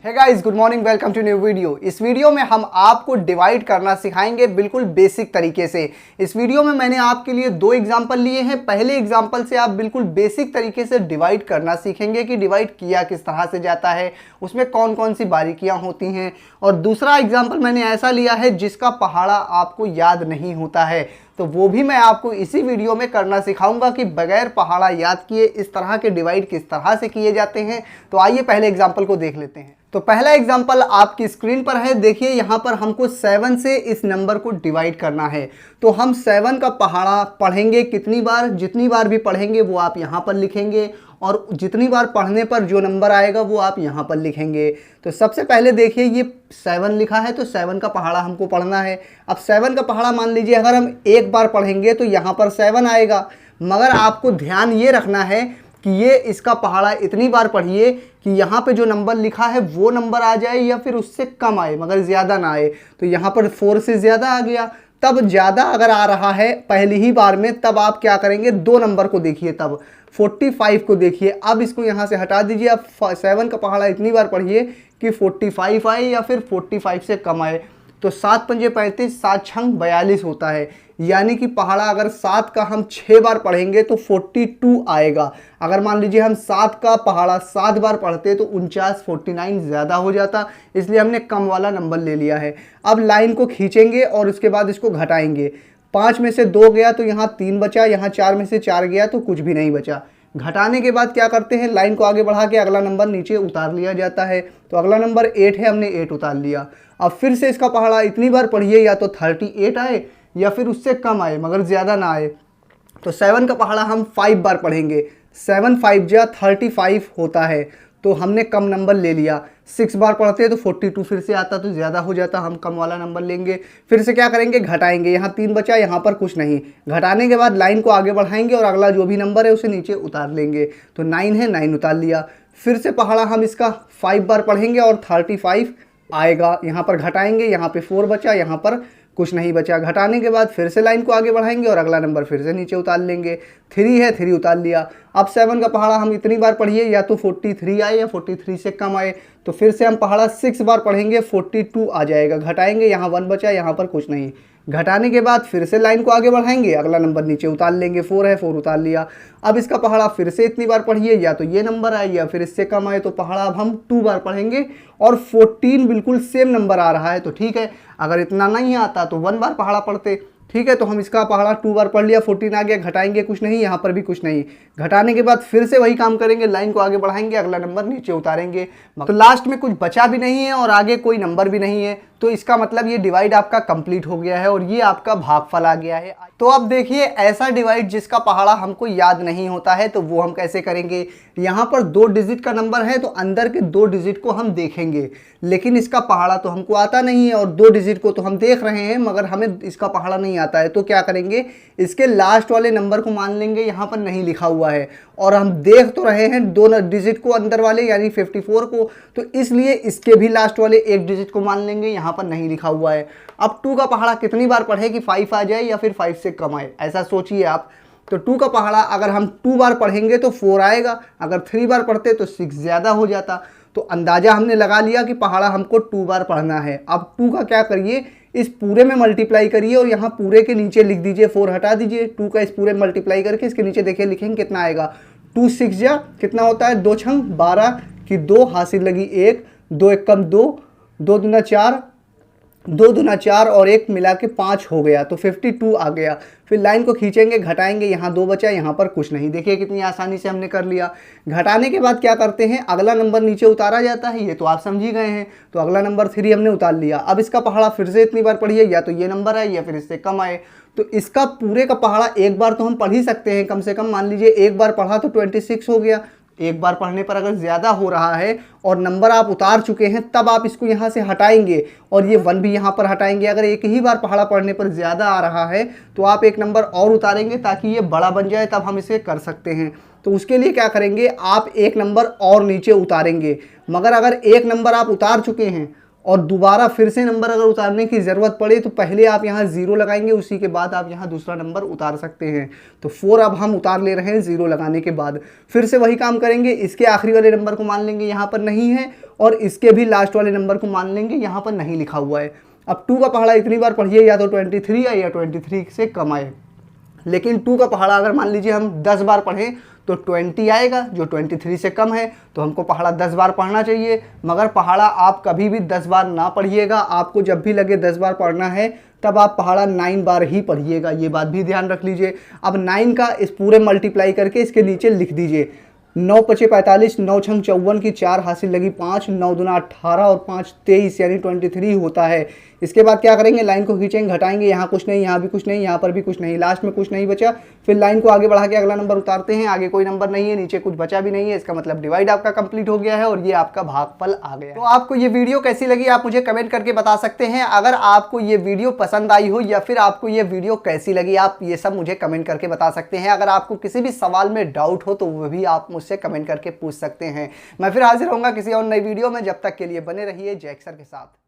Hey guys, good morning, welcome to new video. इस video में हम आपको डिवाइड करना सिखाएंगे बिल्कुल बेसिक तरीके से। इस वीडियो में मैंने आपके लिए दो एग्जांपल लिए हैं। पहले एग्जांपल से आप बिल्कुल बेसिक तरीके से डिवाइड करना सीखेंगे कि डिवाइड किया किस तरह से जाता है, उसमें कौन कौन सी बारीकियां होती हैं। और दूसरा एग्जाम्पल मैंने ऐसा लिया है जिसका पहाड़ा आपको याद नहीं होता है, तो वो भी मैं आपको इसी वीडियो में करना सिखाऊंगा कि बगैर पहाड़ा याद किए इस तरह के डिवाइड किस तरह से किए जाते हैं। तो आइए पहले एग्जाम्पल को देख लेते हैं। तो पहला एग्जाम्पल आपकी स्क्रीन पर है। देखिए यहाँ पर हमको 7 से इस नंबर को डिवाइड करना है। तो हम 7 का पहाड़ा पढ़ेंगे कितनी बार, जितनी बार भी पढ़ेंगे वो आप यहाँ पर लिखेंगे, और जितनी बार पढ़ने पर जो नंबर आएगा वो आप यहाँ पर लिखेंगे। तो सबसे पहले देखिए ये 7 लिखा है, तो 7 का पहाड़ा हमको पढ़ना है। अब 7 का पहाड़ा मान लीजिए अगर हम एक बार पढ़ेंगे तो यहाँ पर 7 आएगा, मगर आपको ध्यान ये रखना है कि ये इसका पहाड़ा इतनी बार पढ़िए कि यहाँ पे जो नंबर लिखा है वो नंबर आ जाए या फिर उससे कम आए, मगर ज़्यादा ना आए। तो यहाँ पर 4 से ज़्यादा आ गया। तब ज़्यादा अगर आ रहा है पहली ही बार में, तब आप क्या करेंगे, 2 नंबर को देखिए, तब 45 को देखिए। अब इसको यहाँ से हटा दीजिए। अब 7 का पहाड़ा इतनी बार पढ़िए कि 45 आए या फिर 45 से कम आए। तो 7 पंजे 35, 7 छंग 42 होता है। यानी कि पहाड़ा अगर 7 का हम 6 बार पढ़ेंगे तो 42 आएगा। अगर मान लीजिए हम 7 का पहाड़ा 7 बार पढ़ते तो 49, 49 ज़्यादा हो जाता, इसलिए हमने कम वाला नंबर ले लिया है। अब लाइन को खींचेंगे और उसके बाद इसको घटाएंगे। 5 में से 2 गया तो यहाँ 3 बचा, यहाँ 4 में से 4 गया तो कुछ भी नहीं बचा। घटाने के बाद क्या करते हैं, लाइन को आगे बढ़ा के अगला नंबर नीचे उतार लिया जाता है। तो अगला नंबर 8 है, हमने 8 उतार लिया। अब फिर से इसका पहाड़ा इतनी बार पढ़िए, या तो 38 आए या फिर उससे कम आए, मगर ज़्यादा ना आए। तो 7 का पहाड़ा हम 5 बार पढ़ेंगे। 7 5 जा 35 होता है, तो हमने कम नंबर ले लिया। 6 बार पढ़ते हैं तो 42 फिर से आता, तो ज़्यादा हो जाता, हम कम वाला नंबर लेंगे। फिर से क्या करेंगे, घटाएंगे। यहाँ 3 बचा, यहाँ पर कुछ नहीं। घटाने के बाद लाइन को आगे बढ़ाएंगे और अगला जो भी नंबर है उसे नीचे उतार लेंगे। तो 9 है, 9 उतार लिया। फिर से पहाड़ा हम इसका 5 बार पढ़ेंगे और 35 आएगा। यहाँ पर घटाएंगे, यहाँ पे 4 बचा, यहाँ पर कुछ नहीं बचा। घटाने के बाद फिर से लाइन को आगे बढ़ाएंगे और अगला नंबर फिर से नीचे उतार लेंगे। 3 है, 3 उतार लिया। अब 7 का पहाड़ा हम इतनी बार पढ़िए, या तो 43 आए या 43 से कम आए। तो फिर से हम पहाड़ा 6 बार पढ़ेंगे, 42 आ जाएगा। घटाएंगे, यहाँ 1 बचा, यहाँ पर कुछ नहीं। घटाने के बाद फिर से लाइन को आगे बढ़ाएंगे, अगला नंबर नीचे उतार लेंगे। 4 है, 4 उतार लिया। अब इसका पहाड़ा फिर से इतनी बार पढ़िए, या तो ये नंबर आए या फिर इससे कम आए। तो पहाड़ा अब हम 2 बार पढ़ेंगे और 14 बिल्कुल सेम नंबर आ रहा है, तो ठीक है। अगर इतना नहीं आता तो 1 बार पहाड़ा पढ़ते, ठीक है। तो हम इसका पहाड़ा 2 बार पढ़ लिया, 14 आ गया। घटाएंगे, कुछ नहीं, यहाँ पर भी कुछ नहीं। घटाने के बाद फिर से वही काम करेंगे, लाइन को आगे बढ़ाएंगे, अगला नंबर नीचे उतारेंगे। तो लास्ट में कुछ बचा भी नहीं है और आगे कोई नंबर भी नहीं है। तो इसका मतलब ये डिवाइड आपका कंप्लीट हो गया है और ये आपका भागफल आ गया है। तो अब देखिए, ऐसा डिवाइड जिसका पहाड़ा हमको याद नहीं होता है तो वो हम कैसे करेंगे। यहाँ पर 2 डिजिट का नंबर है तो अंदर के 2 डिजिट को हम देखेंगे, लेकिन इसका पहाड़ा तो हमको आता नहीं है। और 2 डिजिट को तो हम देख रहे हैं मगर हमें इसका पहाड़ा नहीं आता है। तो क्या करेंगे, इसके लास्ट वाले नंबर को मान लेंगे, यहाँ पर नहीं लिखा हुआ है और हम देख तो रहे हैं 2 डिजिट को अंदर वाले, यानी 54 को। तो इसलिए इसके भी लास्ट वाले 1 डिजिट को मान लेंगे, यहाँ पर नहीं लिखा हुआ है। अब 2 का पहाड़ा कितनी बार पढ़े कि 5 आ जाए या फिर 5 से कम आए, ऐसा सोचिए आप। तो 2 का पहाड़ा अगर हम 2 बार पढ़ेंगे तो 4 आएगा। अगर 3 बार पढ़ते तो 6 ज़्यादा हो जाता। तो अंदाज़ा हमने लगा लिया कि पहाड़ा हमको 2 बार पढ़ना है। अब 2 का क्या करिए, इस पूरे में मल्टीप्लाई करिए और यहाँ पूरे के नीचे लिख दीजिए, 4 हटा दीजिए। 2 का इस पूरे में मल्टीप्लाई करके इसके नीचे देखिए लिखेंगे कितना आएगा। 2 6 जा कितना होता है, 2 छंग 12 की 2 हासिल लगी 1, 2 1 कम 2, 2 दूना 4, 2 दूना 4 और 1 मिला के 5 हो गया। तो 52 आ गया। फिर लाइन को खींचेंगे, घटाएंगे, यहाँ 2 बचा, यहाँ पर कुछ नहीं। देखिए कितनी आसानी से हमने कर लिया। घटाने के बाद क्या करते हैं, अगला नंबर नीचे उतारा जाता है, ये तो आप समझ ही गए हैं। तो अगला नंबर 3 हमने उतार लिया। अब इसका पहाड़ा फिर से इतनी बार पढ़िए, या तो ये नंबर आए या फिर इससे कम आए। तो इसका पूरे का पहाड़ा एक बार तो हम पढ़ ही सकते हैं, कम से कम मान लीजिए एक बार पढ़ा तो 26 हो गया। एक बार पढ़ने पर अगर ज़्यादा हो रहा है और नंबर आप उतार चुके हैं, तब आप इसको यहाँ से हटाएंगे और ये 1 भी यहाँ पर हटाएंगे। अगर एक ही बार पहाड़ा पढ़ने पर ज़्यादा आ रहा है तो आप एक नंबर और उतारेंगे ताकि ये बड़ा बन जाए, तब हम इसे कर सकते हैं। तो उसके लिए क्या करेंगे, आप एक नंबर और नीचे उतारेंगे। मगर अगर एक नंबर आप उतार चुके हैं और दोबारा फिर से नंबर अगर उतारने की ज़रूरत पड़े तो पहले आप यहाँ 0 लगाएंगे, उसी के बाद आप यहाँ दूसरा नंबर उतार सकते हैं। तो 4 अब हम उतार ले रहे हैं 0 लगाने के बाद। फिर से वही काम करेंगे, इसके आखिरी वाले नंबर को मान लेंगे यहाँ पर नहीं है और इसके भी लास्ट वाले नंबर को मान लेंगे, यहाँ पर नहीं लिखा हुआ है। अब 2 का पहाड़ा इतनी बार पढ़िए या तो 23 आए या 23 से कम आए, लेकिन 2 का पहाड़ा अगर मान लीजिए हम 10 बार पढ़ें तो 20 आएगा, जो 23 से कम है, तो हमको पहाड़ा 10 बार पढ़ना चाहिए। मगर पहाड़ा आप कभी भी 10 बार ना पढ़िएगा, आपको जब भी लगे 10 बार पढ़ना है तब आप पहाड़ा 9 बार ही पढ़िएगा, ये बात भी ध्यान रख लीजिए। अब 9 का इस पूरे मल्टीप्लाई करके इसके नीचे लिख दीजिए, 9 पचे 45, 9 छंग 54 की 4 हासिल लगी 5, 9 दूना 18 और 5 23 यानी 23 होता है। इसके बाद क्या करेंगे, लाइन को खींचेंगे, घटाएंगे, यहाँ कुछ नहीं, यहाँ भी कुछ नहीं, यहाँ पर भी कुछ नहीं, लास्ट में कुछ नहीं बचा। फिर लाइन को आगे बढ़ा के अगला नंबर उतारते हैं, आगे कोई नंबर नहीं है, नीचे कुछ बचा भी नहीं है, इसका मतलब डिवाइड आपका कंप्लीट हो गया है और ये आपका भागफल आ गया। तो आपको ये वीडियो कैसी लगी आप मुझे कमेंट करके बता सकते हैं। अगर आपको ये वीडियो पसंद आई हो या फिर आपको ये वीडियो कैसी लगी, आप ये सब मुझे कमेंट करके बता सकते हैं। अगर आपको किसी भी सवाल में डाउट हो तो वो भी आप मुझसे कमेंट करके पूछ सकते हैं। मैं फिर हाजिर होऊंगा किसी और नई वीडियो में, जब तक के लिए बने रहिए जैक सर के साथ।